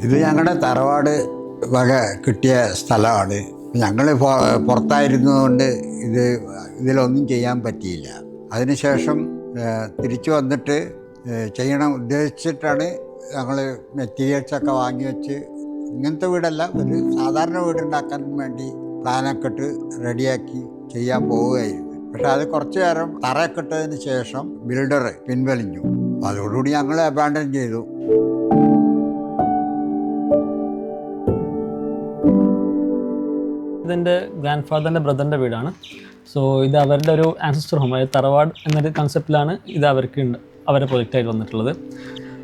ഇത് ഞങ്ങളുടെ തറവാട് വക കിട്ടിയ സ്ഥലമാണ്. ഞങ്ങൾ പുറത്തായിരുന്നതുകൊണ്ട് ഇതിലൊന്നും ചെയ്യാൻ പറ്റിയില്ല. അതിനുശേഷം തിരിച്ചു വന്നിട്ട് ചെയ്യണം ഉദ്ദേശിച്ചിട്ടാണ് ഞങ്ങൾ മെറ്റീരിയൽസൊക്കെ വാങ്ങി വെച്ച് ഇങ്ങനത്തെ വീടല്ല, ഒരു സാധാരണ വീടുണ്ടാക്കാൻ വേണ്ടി പ്ലാനൊക്കെ ഇട്ട് റെഡിയാക്കി ചെയ്യാൻ പോവുകയായിരുന്നു. പക്ഷെ അത് കുറച്ചു നേരം തറയൊക്കെ ഇട്ടതിന് ശേഷം ബിൽഡർ പിൻവലിഞ്ഞു. അതോടുകൂടി ഞങ്ങൾ അബാൻഡൻ ചെയ്തു. ഇതെൻ്റെ ഗ്രാൻഡ് ഫാദറിൻ്റെ ബ്രദറിൻ്റെ വീടാണ്. സോ ഇത് അവരുടെ ഒരു ആൻസസ്റ്റർ ഹോം, അതായത് തറവാട് എന്നൊരു കൺസെപ്റ്റിലാണ് ഇത് അവരുടെ പ്രൊജക്റ്റായിട്ട് വന്നിട്ടുള്ളത്.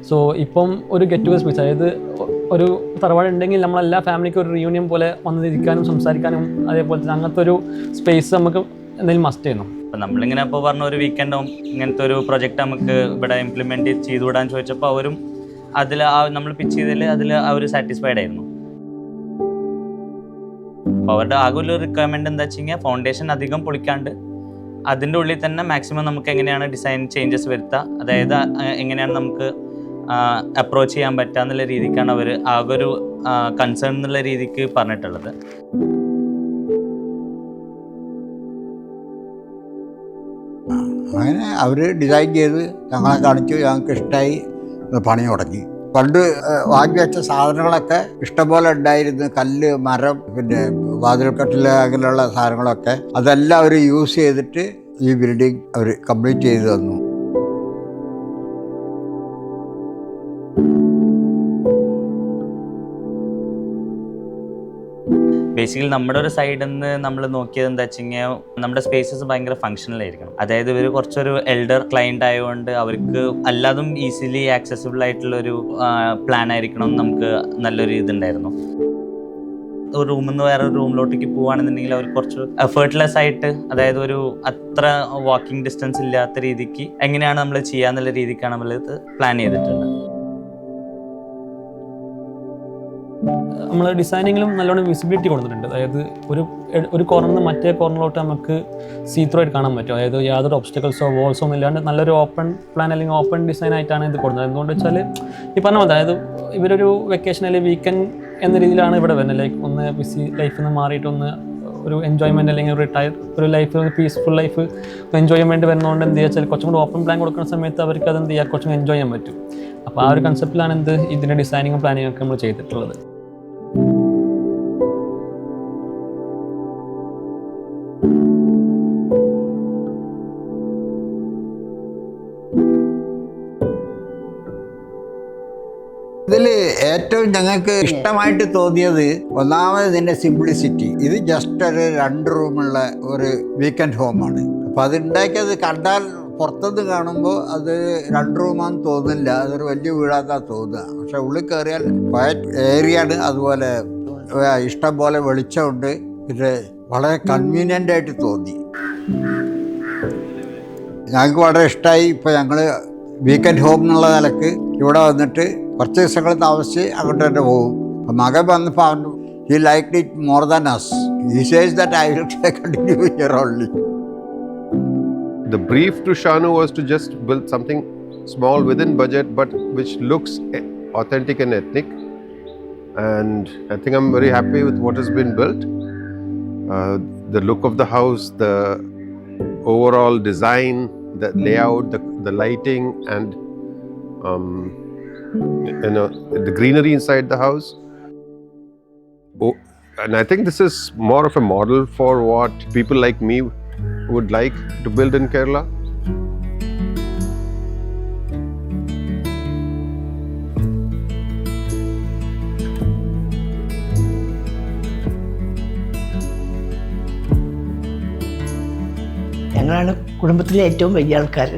സോ ഇപ്പം ഒരു ഗെറ്റ് ടുഗദർ സ്പേസ്, അതായത് ഒരു തറവാട് ഉണ്ടെങ്കിൽ നമ്മളെല്ലാ ഫാമിലിക്കും ഒരു റിയൂണിയൻ പോലെ വന്നിരിക്കാനും സംസാരിക്കാനും അതേപോലെ തന്നെ അങ്ങനത്തെ ഒരു സ്പേസ് നമുക്ക് എന്തെങ്കിലും മസ്റ്റ് ചെയ്യുന്നു. അപ്പം നമ്മളിങ്ങനെ ഇപ്പോൾ പറഞ്ഞ ഒരു വീക്കെൻഡും ഇങ്ങനത്തെ ഒരു പ്രൊജക്റ്റ് നമുക്ക് ഇവിടെ ഇംപ്ലിമെൻറ്റ് ചെയ്തുവിടാൻ ചോദിച്ചപ്പോൾ അവരും അതിൽ നമ്മൾ പിച്ച് ചെയ്തതിൽ അവർ സാറ്റിസ്ഫൈഡ് ആയിരുന്നു. അപ്പോൾ അവരുടെ ആകെ ഒരു റിക്വയർമെൻറ്റ് എന്താ വെച്ച് കഴിഞ്ഞാൽ ഫൗണ്ടേഷൻ അധികം പൊളിക്കാണ്ട് അതിൻ്റെ ഉള്ളിൽ തന്നെ മാക്സിമം നമുക്ക് എങ്ങനെയാണ് ഡിസൈൻ ചേഞ്ചസ് വരുത്തുക, അതായത് എങ്ങനെയാണ് നമുക്ക് അപ്രോച്ച് ചെയ്യാൻ പറ്റുക എന്നുള്ള രീതിക്കാണ് അവർ ആകെ ഒരു കൺസേൺ എന്നുള്ള രീതിക്ക് പറഞ്ഞിട്ടുള്ളത്. അങ്ങനെ അവർ ഡിസൈൻ ചെയ്ത് ഞങ്ങളെ കാണിച്ചു, ഞങ്ങൾക്ക് ഇഷ്ടമായി, പണി തുടങ്ങി. പണ്ട് വാങ്ങി വെച്ച സാധനങ്ങളൊക്കെ ഇഷ്ടംപോലെ ഉണ്ടായിരുന്നു. കല്ല്, മരം, പിന്നെ വാതിൽക്കട്ടിൽ അങ്ങനെയുള്ള സാധനങ്ങളൊക്കെ അതെല്ലാം അവർ യൂസ് ചെയ്തിട്ട് ഈ ബിൽഡിംഗ് അവർ കംപ്ലീറ്റ് ചെയ്ത് തന്നു. ബേസിക്കലി നമ്മുടെ ഒരു സൈഡിൽ നിന്ന് നമ്മൾ നോക്കിയത് എന്താ വെച്ച് കഴിഞ്ഞാൽ നമ്മുടെ സ്പേസസ് ഭയങ്കര ഫങ്ഷണൽ ആയിരിക്കണം. അതായത് ഇവർ കുറച്ചൊരു എൽഡർ ക്ലയൻ്റ് ആയതുകൊണ്ട് അവർക്ക് എല്ലാതും ഈസിലി ആക്സസിബിൾ ആയിട്ടുള്ളൊരു പ്ലാൻ ആയിരിക്കണം. നമുക്ക് നല്ലൊരു ഇതുണ്ടായിരുന്നു. ഒരു റൂമിൽ നിന്ന് വേറെ റൂമിലോട്ടേക്ക് പോവുകയാണെന്നുണ്ടെങ്കിൽ അവർ കുറച്ച് എഫേർട്ട്ലെസ് ആയിട്ട്, അതായത് ഒരു അത്ര വാക്കിംഗ് ഡിസ്റ്റൻസ് ഇല്ലാത്ത രീതിക്ക് എങ്ങനെയാണ് നമ്മൾ ചെയ്യാന്നുള്ള രീതിക്കാണ് നമ്മളിത് പ്ലാൻ ചെയ്തിട്ടുള്ളത്. നമ്മൾ ഡിസൈനിങ്ങിലും നല്ലോണം വിസിബിലിറ്റി കൊടുത്തിട്ടുണ്ട്. അതായത് ഒരു കോർണറിൽ നിന്ന് മറ്റേ കോർണറിലോട്ട് നമുക്ക് സീത്രോ ആയിട്ട് കാണാൻ പറ്റും. അതായത് യാതൊരു ഒബ്സ്റ്റക്കിൾസോ വോൾസോ ഒന്നും ഇല്ലാണ്ട് നല്ലൊരു ഓപ്പൺ പ്ലാൻ അല്ലെങ്കിൽ ഓപ്പൺ ഡിസൈൻ ആയിട്ടാണ് ഇത് കൊടുക്കുന്നത്. എന്തുകൊണ്ട് വെച്ചാൽ ഈ പറഞ്ഞ പോലെ, അതായത് ഇവരൊരു വെക്കേഷൻ അല്ലെങ്കിൽ വീക്കെൻഡ് എന്ന രീതിയിലാണ് ഇവിടെ വരുന്നത്. ലൈക്ക് ഒന്ന് ബിസി ലൈഫിൽ നിന്ന് മാറിയിട്ട് ഒന്ന് ഒരു എൻജോയ്മെൻറ്റ് അല്ലെങ്കിൽ ഒരു ലൈഫ്, പീസ്ഫുൾ ലൈഫ് എൻജോയ്മെൻറ്റ് വരുന്നതുകൊണ്ട് എന്ത് ചെയ്യുക വെച്ചാൽ കുറച്ചും കൂടി ഓപ്പൺ പ്ലാൻ കൊടുക്കുന്ന സമയത്ത് അവർക്ക് അത് എന്ത് ചെയ്യുക, കുറച്ചും എൻജോയ് ചെയ്യാൻ പറ്റും. അപ്പോൾ ആ ഒരു കൺസെപ്റ്റിലാണ് ഇതിൻ്റെ ഡിസൈനിങ്ങും പ്ലാനിങ്ങും ഒക്കെ നമ്മൾ ചെയ്തിട്ടുള്ളത്. ഇതിൽ ഏറ്റവും ഞങ്ങൾക്ക് ഇഷ്ടമായിട്ട് തോന്നിയത് ഒന്നാമത് ഇതിൻ്റെ സിംപ്ലിസിറ്റി. ഇത് ജസ്റ്റ് ഒരു 2 റൂമുള്ള ഒരു വീക്കെൻഡ് ഹോമാണ്. അപ്പോൾ അത് ഉണ്ടാക്കിയത് കണ്ടാൽ പുറത്തുനിന്ന് കാണുമ്പോൾ അത് 2 റൂമാണെന്ന് തോന്നില്ല, അതൊരു വലിയ വീടാണെന്നാണ് തോന്നുക. പക്ഷെ ഉള്ളിൽ കയറിയാൽ ക്വയറ്റ് ഏരിയയാണ്. അതുപോലെ ഇഷ്ടം പോലെ വെളിച്ചമുണ്ട്. പിന്നെ വളരെ കൺവീനിയൻ്റ് ആയിട്ട് തോന്നി. ഞങ്ങൾക്ക് വളരെ ഇഷ്ടമായി. ഇപ്പോൾ ഞങ്ങൾ വീക്കെൻഡ് ഹോം എന്നുള്ള നിലക്ക് ഇവിടെ വന്നിട്ട് കുറച്ച് ദിവസങ്ങൾ താമസിച്ച് അങ്ങോട്ട് തന്നെ പോകും. അപ്പം മകൻ വന്നപ്പോൾ അവൻ he liked it more than us. He says that I will continue here only. The brief to Shanu was to just build something small within budget but which looks authentic and ethnic, and I think I'm very happy with what has been built. The look of the house, the overall design, the layout, the lighting, and the greenery inside the house. And I think this is more of a model for what people like me would like to build in Kerala. ഞങ്ങളാണ് കുടുംബത്തിലെ ഏറ്റവും വലിയ ആൾക്കാർ.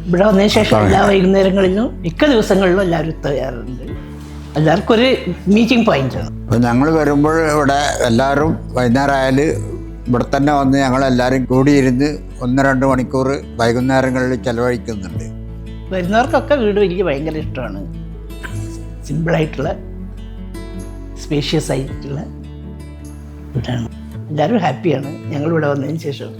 ഇവിടെ വന്നതിന് ശേഷം എല്ലാ വൈകുന്നേരങ്ങളിലും മിക്ക ദിവസങ്ങളിലും എല്ലാവരും എത്താറുണ്ട്. എല്ലാവർക്കും ഒരു മീറ്റിംഗ് പോയിന്റാണ്. അപ്പോൾ ഞങ്ങൾ വരുമ്പോൾ ഇവിടെ എല്ലാവരും വൈകുന്നേരം ആയാൽ ഇവിടെ തന്നെ വന്ന് ഞങ്ങളെല്ലാവരും കൂടിയിരുന്ന് 1-2 മണിക്കൂർ വൈകുന്നേരങ്ങളിൽ ചിലവഴിക്കുന്നുണ്ട്. വരുന്നവർക്കൊക്കെ വീട് ഭയങ്കര ഇഷ്ടമാണ്. സിമ്പിളായിട്ടുള്ള സ്പേഷ്യസ് ആയിട്ടുള്ള വീടാണ്. എല്ലാവരും ഹാപ്പിയാണ് ഞങ്ങളിവിടെ വന്നതിന് ശേഷം.